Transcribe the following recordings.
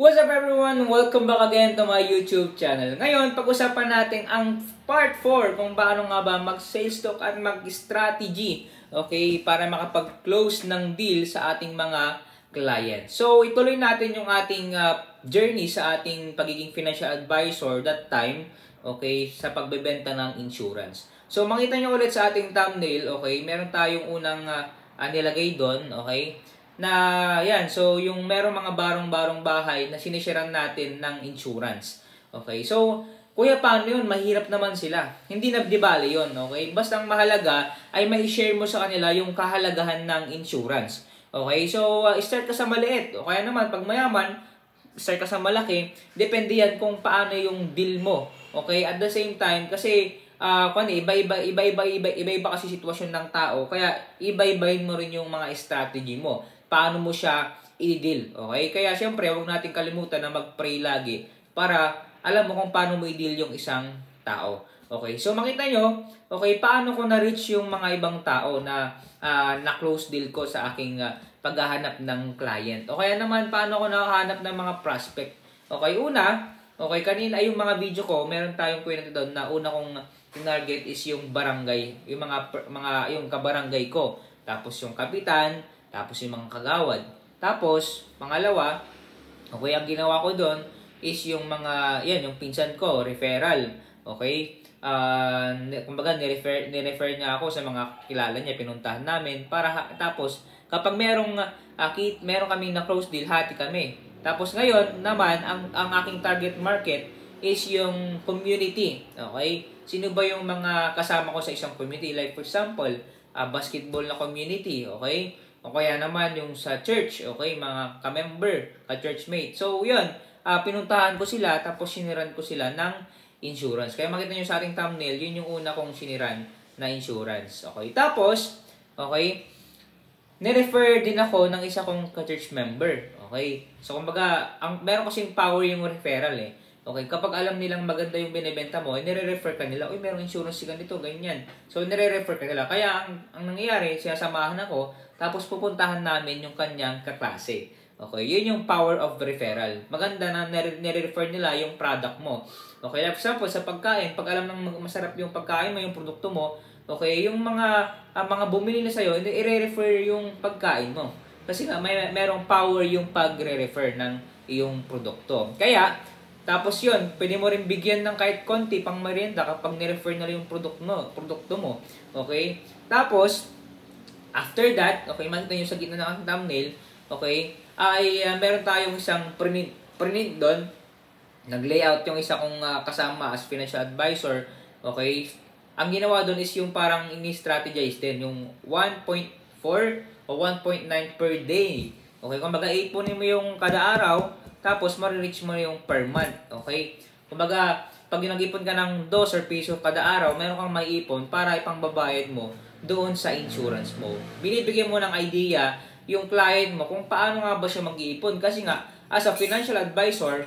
What's up everyone? Welcome back again to my YouTube channel. Ngayon, pag-usapan natin ang part 4 kung paano nga ba mag-sales talk at mag-strategy, okay, para makapag-close ng deal sa ating mga client. So, ituloy natin yung ating journey sa ating pagiging financial advisor that time, okay, sa pagbebenta ng insurance. So, makita nyo ulit sa ating thumbnail, okay, meron tayong unang nilagay doon, okay, na yan, so yung merong mga barong-barong bahay na sinishiran natin ng insurance. Okay, so kuya, paano yun? Mahirap naman sila. Hindi na di bale yun, okay? Basta ang mahalaga ay mai-share mo sa kanila yung kahalagahan ng insurance. Okay, so start ka sa maliit. O kaya naman, pag mayaman, start ka sa malaki. Depende yan kung paano yung deal mo. Okay, at the same time, kasi iba-iba kasi sitwasyon ng tao. Kaya iba-ibahin mo rin yung mga strategy mo. Paano mo siya i-deal, okay? Kaya siyempre, huwag natin kalimutan na mag-pray lagi para alam mo kung paano mo i-deal yung isang tao. Okay, so makita nyo, okay, paano ko na-reach yung mga ibang tao na na-close deal ko sa aking paghahanap ng client. O kaya naman, paano ko nakahanap ng mga prospect. Okay, una, okay, kanina yung mga video ko, meron tayong kwento doon na una kong target is yung barangay, yung yung kabarangay ko. Tapos yung kapitan, tapos yung mga kagawad. Tapos, pangalawa, okay, ang ginawa ko doon is yung mga, yan, yung pinsan ko, referral. Okay? Kumbaga, nirefer niya ako sa mga kilala niya, pinuntahan namin. Tapos, kapag merong kaming na-close deal, hati kami. Tapos ngayon naman, ang aking target market is yung community. Okay? Sino ba yung mga kasama ko sa isang community? Like, for example, basketball na community. Okay? O kaya naman yung sa church, okay, mga ka-member, ka-churchmate. So, yun, pinuntahan ko sila, tapos siniran ko sila ng insurance. Kaya makita nyo sa ating thumbnail, yun yung una kong siniran na insurance. Okay, tapos, okay, nirefer din ako ng isa kong ka-church member. Okay, so kumbaga, meron kasing power yung referral eh. Okay, kapag alam nilang maganda yung binibenta mo, nire-refer ka nila, uy, merong insurance si ganito, ganyan. So, nire-refer ka nila. Kaya, ang nangyayari, sinasamahan ako, tapos pupuntahan namin yung kanyang kaklase. Okay, yun yung power of referral. Maganda na nire-refer nila yung product mo. Okay, for example, sa pagkain, pag alam ng masarap yung pagkain mo, yung produkto mo, okay, yung mga bumili na sa'yo, i-refer yung pagkain mo. Kasi nga, merong power yung pagre-refer ng iyong produkto. Kaya, tapos yun, pwede mo rin bigyan ng kahit konti pang merienda kapag nirefer na yung produkto mo. Okay? Tapos, after that, okay, makita nyo sa gitna ng thumbnail, okay, ay meron tayong isang print doon. Nag-layout yung isa kong kasama as financial advisor. Okay? Ang ginawa doon is yung parang ini-strategize din, yung 1.4 o 1.9 per day. Okay? Kung baga, ipunin mo yung kada araw, tapos ma-reach mo yung per month. Okay? Kumbaga, pag nag-ipon ka ng $2 or piso kada araw, meron kang maiipon para ipangbabayad mo doon sa insurance mo. Binibigyan mo ng idea yung client mo kung paano nga ba siya mag-iipon. Kasi nga, as a financial advisor,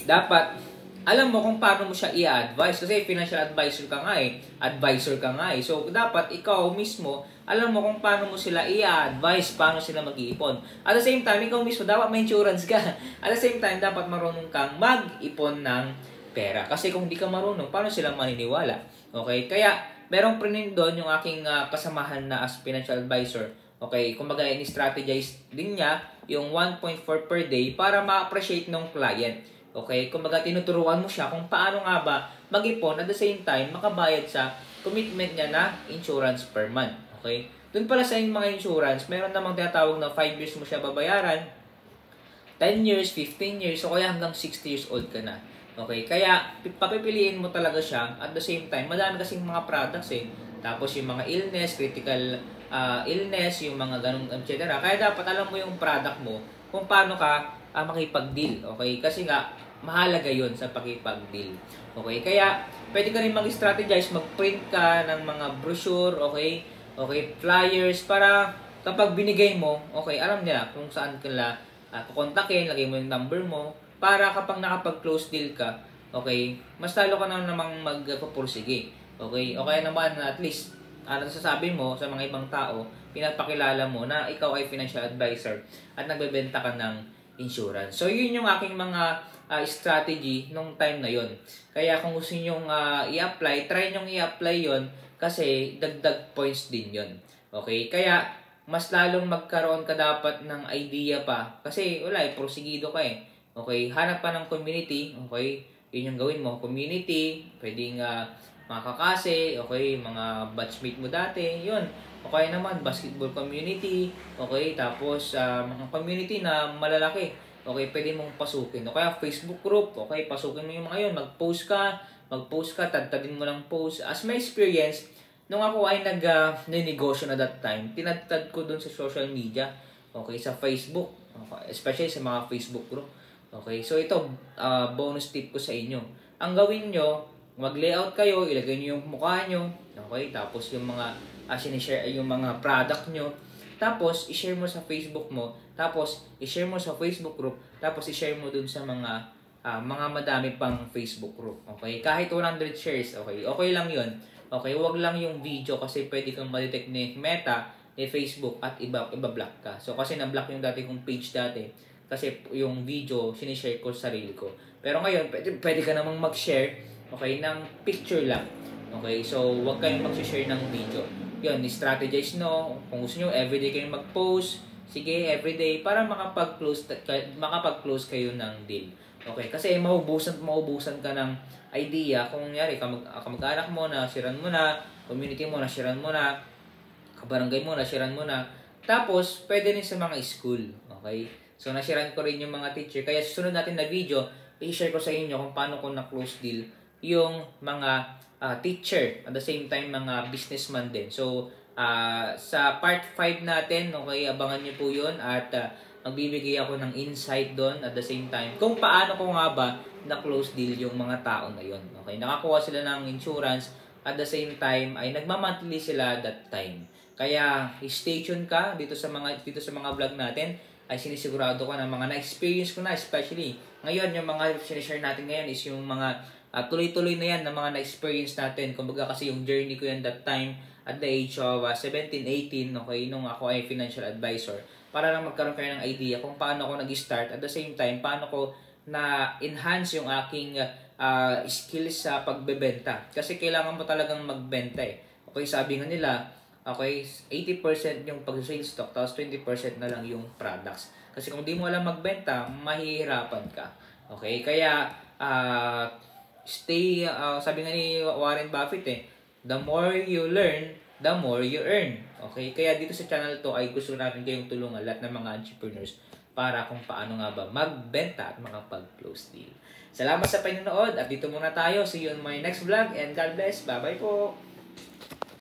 dapat alam mo kung paano mo siya i-advise. Kasi financial advisor ka nga eh. Advisor ka nga eh. So, dapat ikaw mismo, alam mo kung paano mo sila i-advise, paano sila mag-iipon. At the same time, ikaw mismo, dapat may insurance ka. At the same time, dapat marunong kang mag-ipon ng pera. Kasi kung di ka marunong, paano sila maniniwala? Okay? Kaya, merong prinin doon yung aking kasamahan na as financial advisor. Okay? Kumbaga, ini-strategize din niya yung 1.4 per day para ma-appreciate ng client. Okay? Kumbaga, tinuturuan mo siya kung paano nga ba mag-ipon at the same time, makabayad sa commitment niya na insurance per month. Okay? Doon pala sa mga insurance, meron namang tinatawag na 5 years mo siya babayaran, 10 years, 15 years, o kaya hanggang 60 years old ka na. Okay? Kaya, papipiliin mo talaga siya at the same time, madami kasing mga products eh. Tapos yung mga illness, critical illness, yung mga ganung etc. Kaya dapat alam mo yung product mo kung paano ka makipag-deal. Okay? Kasi nga, mahalaga yun sa pakipag-deal. Okay? Kaya, pwede ka rin mag-strategize, mag-print ka ng mga brochure, okay? Okay, flyers, para kapag binigay mo, okay, alam nila kung saan kila kukontakin, lagay mo yung number mo, para kapag nakapag-close deal ka, okay, mas talo ka na namang magpupursige. Okay? O kaya naman, at least, nasasabi mo sa mga ibang tao, pinapakilala mo na ikaw ay financial advisor at nagbebenta ka ng insurance. So, yun yung aking mga strategy nung time na yon. Kaya kung gusto nyo i-apply, try nyo i-apply yon kasi dagdag points din yon. Okay? Kaya, mas lalong magkaroon ka dapat ng idea pa. Kasi, wala prosigido ka eh. Okay? Hanap pa ng community. Okay? Yun yung gawin mo. Community, pwedeng mga kakase, okay? Mga batchmate mo dati. Yun. Okay naman, basketball community. Okay? Tapos, mga community na malalaki. Okay? Pwede mong pasukin. O kaya, Facebook group. Okay? Pasukin mo yung mga yun. Mag-post ka, tadtadin mo ng post. As my experience, nung ako ay nag-negosyo na that time, tinadtad ko dun sa social media, okay, sa Facebook, okay, especially sa mga Facebook group. Okay, so ito, bonus tip ko sa inyo. Ang gawin nyo, mag-layout kayo, ilagay nyo yung mukha nyo, okay, tapos yung mga, sinishare, yung mga product nyo, tapos, i-share mo sa Facebook mo, tapos, i-share mo sa Facebook group, tapos, i-share mo dun sa mga madami pang Facebook group, okay, kahit 100 shares, okay, okay lang yun. Okay, wag lang yung video kasi pwede kang ma-detect ni Meta, ni Facebook at iba-block ka. So kasi na-block yung dati kong page dati kasi yung video sinishare ko sa sarili ko. Pero ngayon, pwede ka namang mag-share, okay, ng picture lang. Okay, so wag kayong mag-share ng video. Yun, strategize no. Kung gusto nyo, everyday kayong mag-post, sige, everyday, para makapag-close kayo ng deal. Okay, kasi maubusan ka ng idea kung nangyari kamag-anak mo na sharean mo na, community mo na sharean mo na, kabarangay mo na sharean mo na. Tapos pwede rin sa mga school, okay? So na-sharean ko rin yung mga teacher. Kaya susunod natin na video, i-share ko sa inyo kung paano ko na-close deal yung mga teacher at the same time mga businessman din. So sa part 5 natin, okay, abangan niyo po 'yun at magbibigay ako ng insight doon at the same time kung paano ko nga ba na-close deal yung mga tao na yon. Okay, nakakuha sila ng insurance at the same time ay nagma-monthly sila that time. Kaya stay tuned ka dito sa mga vlog natin. Ay sinisigurado ko na mga na-experience ko na, especially ngayon yung mga sinishare natin ngayon is yung mga tuloy-tuloy na yan na mga na-experience natin. Kumbaga kasi yung journey ko yan that time at the age of 17, 18, okay, nung ako ay financial advisor. Para lang magkaroon kayo ng idea kung paano ako nag-start at the same time paano ko na-enhance yung aking skills sa pagbebenta. Kasi kailangan mo talagang magbenta eh. Okay, sabi nga nila, okay, 80% yung pag-sales stock, tapos 20% na lang yung products. Kasi kung di mo alam magbenta, mahihirapan ka. Okay, kaya sabi nga ni Warren Buffett the more you learn, the more you earn. Okay, kaya dito sa channel to ay gusto natin kayong tulungan lahat ng mga entrepreneurs para kung paano nga ba magbenta at makapag-close deal. Salamat sa panonood at dito muna tayo. See you on my next vlog and God bless. Bye-bye po!